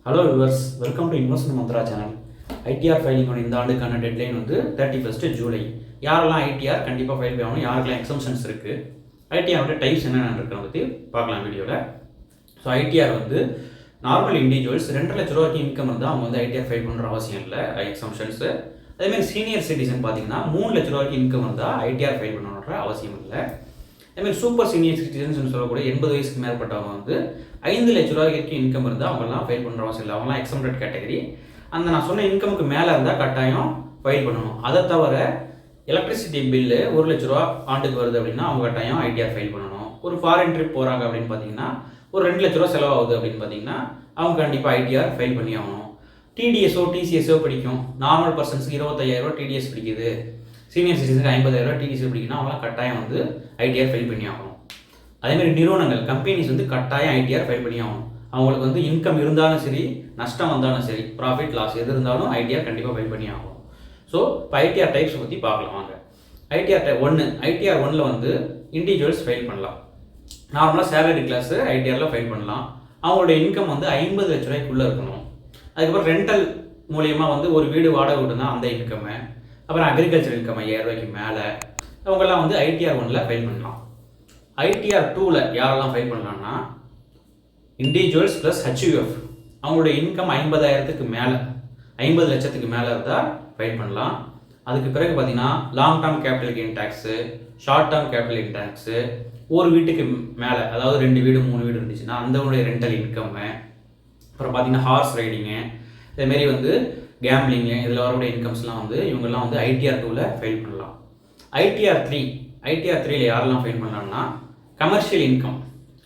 Hello viewers, welcome to investment Mantra channel. ITR filing இந்த ஆண்டுக்கான deadline வந்து 31 ஜூலை. யாரெல்லாம் ஐடிஆர் கண்டிப்பாக ஃபைல் பண்ணணும், யாருக்கெல்லாம் எக்ஸம்ஷன்ஸ் இருக்குது, ஐடிஆரோட டைப்ஸ் என்னென்ன இருக்கிறத பற்றி பார்க்கலாம் வீடியோவில். ஸோ ஐடிஆர் வந்து நார்மல் இண்டிவிஜுவல்ஸ் 2 லட்ச ரூபாய்க்கு இன்கம் இருந்தால் அவங்க வந்து ஐடிஆர் ஃபைல் பண்ணுற அவசியம் இல்லை, எக்ஸம்ஷன்ஸு. அதேமாதிரி சீனியர் சிட்டிசன் பார்த்தீங்கன்னா 3 லட்ச ரூபாய்க்கு இன்கம் இருந்தால் ஐடிஆர் ஃபைல் பண்ணணுன்ற அவசியம் இல்லை. அதேமாதிரி சூப்பர் சீனியர் சிட்டிசன்ஸ் சொல்லக்கூடிய 80 வயசுக்கு மேற்பட்டவங்க வந்து 5 லட்ச ரூபாய்க்கு இன்கம் இருந்தால் அவங்கெல்லாம் ஃபைல் பண்ணுற அவசியம் இல்லை, அவங்களாம் எக்ஸம்டட் கேட்டகரி. அந்த நான் சொன்ன இன்கமுக்கு மேலே இருந்தால் கட்டாயம் ஃபைல் பண்ணணும். அதை தவிர எலக்ட்ரிசிட்டி பில்லு 1 லட்ச ரூபா ஆண்டுக்கு வருது அப்படின்னா அவங்க கட்டாயம் ஐடிஆர் ஃபைல் பண்ணணும். ஒரு ஃபாரின் ட்ரிப் போகிறாங்க அப்படின்னு பார்த்தீங்கன்னா ஒரு 2 லட்ச ரூபா செலவாகுது அப்படின்னு பார்த்தீங்கன்னா அவங்க கண்டிப்பாக ஐடிஆர் ஃபைல் பண்ணி ஆகணும். டிடிஎஸோ டிசிஎஸோ பிடிக்கும். நார்மல் பர்சன்ஸுக்கு 25,000 ரூபா டிடிஎஸ் பிடிக்குது, சீனியர் சிட்டிசனுக்கு 50,000 ரூபா டிடிஎஸ் பிடிக்குன்னா அவங்களாம் கட்டாயம் வந்து ஐடிஆர் ஃபைல் பண்ணி ஆகணும். அதேமாதிரி நிறுவனங்கள் கம்பெனிஸ் வந்து கட்டாயம் ஐடிஆர் ஃபைல் பண்ணி ஆகணும். அவங்களுக்கு வந்து இன்கம் இருந்தாலும் சரி, நஷ்டம் வந்தாலும் சரி, ப்ராஃபிட் லாஸ் எது இருந்தாலும் ஐடிஆர் கண்டிப்பாக ஃபைல் பண்ணி ஆகணும். ஸோ இப்போ ஐடிஆர் டைப்ஸ் பற்றி பார்க்கலாம் வாங்க. ஐடிஆர் டைப் 1, ஐடிஆர் 1ல் வந்து இண்டிவிஜுவல்ஸ் ஃபைல் பண்ணலாம். நார்மலாக சேலரி கிளாஸு ஐடிஆரில் ஃபைல் பண்ணலாம். அவங்களுடைய இன்கம் வந்து 50 லட்ச ரூபாய்க்குள்ளே இருக்கணும். அதுக்கப்புறம் ரெண்டல் மூலியமாக வந்து ஒரு வீடு வாடகை விட்டுனா அந்த இன்கம்மு, அப்புறம் அக்ரிகல்ச்சர் இன்கம் 5000 ரூபாய்க்கு மேலே அவங்கெல்லாம் வந்து ஐடிஆர் 1ல் ஃபைல் பண்ணலாம். ஐடிஆர் 2ல் யாரெல்லாம் ஃபைல் பண்ணலாம்னா இண்டிவிஜுவல்ஸ் ப்ளஸ் ஹெச்யூஎஃப், அவங்களுடைய இன்கம் 50,000க்கு மேலே, 50 லட்சத்துக்கு மேலே இருந்தால் ஃபைல் பண்ணலாம். அதுக்கு பிறகு பார்த்தீங்கன்னா long term capital gain tax, short term capital gain tax, ஒரு வீட்டுக்கு மேலே அதாவது 2 வீடு 3 வீடு இருந்துச்சுன்னா அந்தவுடைய ரெண்டல் இன்கம்மு, அப்புறம் பார்த்தீங்கன்னா ஹார்ஸ் ரைடிங்கு, இதேமாரி வந்து கேம்பிளிங்கு, இதில் வரக்கூடிய இன்கம்ஸ்லாம் வந்து இவங்கெல்லாம் வந்து ஐடிஆர் 2ல் ஃபைல் பண்ணலாம். ஐடிஆர் 3ல் யாரெல்லாம் ஃபைல் பண்ணலாம்னா கமர்ஷியல் இன்கம்,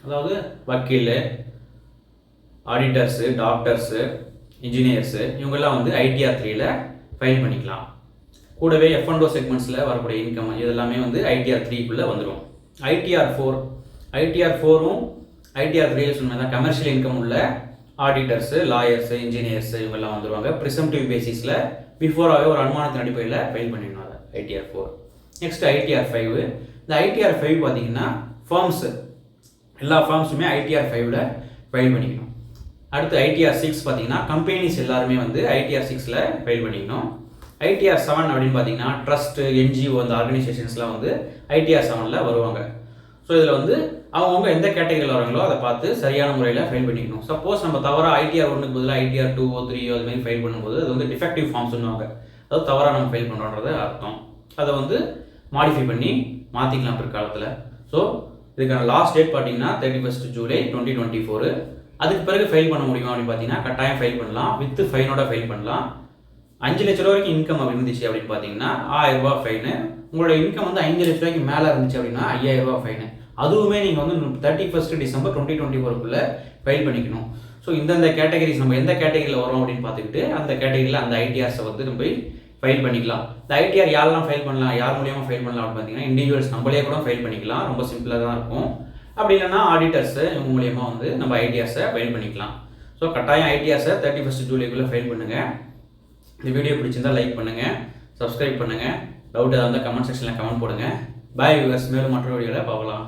அதாவது வக்கீல், ஆடிட்டர்ஸு, டாக்டர்ஸு, இன்ஜினியர்ஸு இவங்கெல்லாம் வந்து ஐடிஆர் 3ல் ஃபைல் பண்ணிக்கலாம். கூடவே F&O செக்மெண்ட்ஸில் வரக்கூடிய இன்கம் இதெல்லாமே வந்து ஐடிஆர் 3க்குள்ளே வந்துடும். ஐடிஆர் 4ம் ஐடிஆர் 3ல் சொன்னதான் கமர்ஷியல் இன்கம் உள்ள ஆடிட்டர்ஸு, லாயர்ஸு, இன்ஜினியர்ஸு இவங்கெல்லாம் வந்துடுவாங்க. ப்ரிசம்டிவ் பேசிஸில் பிஃபோராகவே ஒரு அனுமானத்தின் அடிப்படையில் ஃபைல் பண்ணிடணும் ஐடிஆர் 4. Next ITR 5. இந்த ஐடிஆர் 5 பார்த்தீங்கன்னா ஃபார்ம்ஸு, எல்லா ஃபார்ம்ஸுமே ஐடிஆர் 5ல் ஃபைல் பண்ணிக்கணும். அடுத்து ஐடிஆர் 6 பார்த்தீங்கன்னா கம்பெனிஸ் எல்லாருமே வந்து ஐடிஆர் 6ல் ஃபைல் பண்ணிக்கணும். ஐடிஆர் 7 அப்படின்னு பார்த்தீங்கன்னா ட்ரஸ்ட்டு, என்ஜிஓ அந்த ஆர்கனைசேஷன்ஸ்லாம் வந்து ஐடிஆர் 7ல் வருவாங்க. ஸோ இதில் வந்து அவங்கவுங்க எந்த கேட்டகரியில் வராங்களோ அதை பார்த்து சரியான முறையில் ஃபைல் பண்ணிக்கணும். சப்போஸ் நம்ம தவறாக ஐடிஆர் 1க்கு பதிலாக ஐடிஆர் 2 3 அதுமாதிரி ஃபைல் பண்ணும்போது அது வந்து டிஃபெக்டிவ் ஃபார்ம்ஸ் சொல்லுவாங்க, அதாவது தவறாக நம்ம ஃபைல் பண்ணுறோன்றது அர்த்தம். அதை வந்து மாடிஃபை பண்ணி மாற்றிக்கலாம் பிற்காலத்தில். ஸோ இதுக்கான லாஸ்ட் டேட் பார்த்தீங்கன்னா 31 ஜூலை 2024. அதுக்கு பிறகு ஃபைல் பண்ண முடியும் அப்படின்னு பார்த்தீங்கன்னா கட்டாயம் ஃபைல் பண்ணலாம், வித் ஃபைனோட ஃபைல் பண்ணலாம். 5 லட்ச ரூபாய்க்கு இன்கம் அப்படி இருந்துச்சு அப்படின்னு பார்த்தீங்கன்னா 1000 ரூபா ஃபைனு. உங்களோட இன்கம் வந்து 5 லட்ச ரூபாய்க்கு மேலே இருந்துச்சு அப்படின்னா 5000 ரூபா ஃபைனு. அதுவுமே நீங்கள் வந்து 31 டிசம்பர் 2024க்குள்ளே ஃபைல் பண்ணிக்கணும். ஸோ இந்தந்த கேட்டகரிஸ் நம்ம எந்த கேட்டகரியில் வரோம் அப்படின்னு பார்த்துக்கிட்டு அந்த கேட்டகரியில் அந்த ஐடிஆர்ஸை வந்து நம்ம போய் ஃபைல் பண்ணிக்கலாம். இந்த ஐடிஆர் யாரெல்லாம் ஃபைல் பண்ணலாம், யார் மூலியமாக ஃபைல் பண்ணலாம் அப்படின்னு பார்த்தீங்கன்னா இண்டிவிஜுவல்ஸ் நம்மளே கூட ஃபைல் பண்ணிக்கலாம், ரொம்ப சிம்பிளாக தான் இருக்கும். அப்படி இல்லைன்னா ஆடிட்டர்ஸு இவங்க மூலியமாக வந்து நம்ம ஐடிஆர்ஸை ஃபைல் பண்ணிக்கலாம். ஸோ கட்டாயம் ஐடிஆர்ஸை 31 ஜூலைக்குள்ளே ஃபைல் பண்ணுங்கள். இந்த வீடியோ பிடிச்சிருந்தால் லைக் பண்ணுங்கள், சப்ஸ்கிரைப் பண்ணுங்கள், டவுட் ஏதாவது இருந்தால் கமெண்ட் செக்ஷனில் கமெண்ட் போடுங்க. பாய் வியூவர்ஸ், மேலும் மற்ற வீடியோவில் பார்க்கலாம்.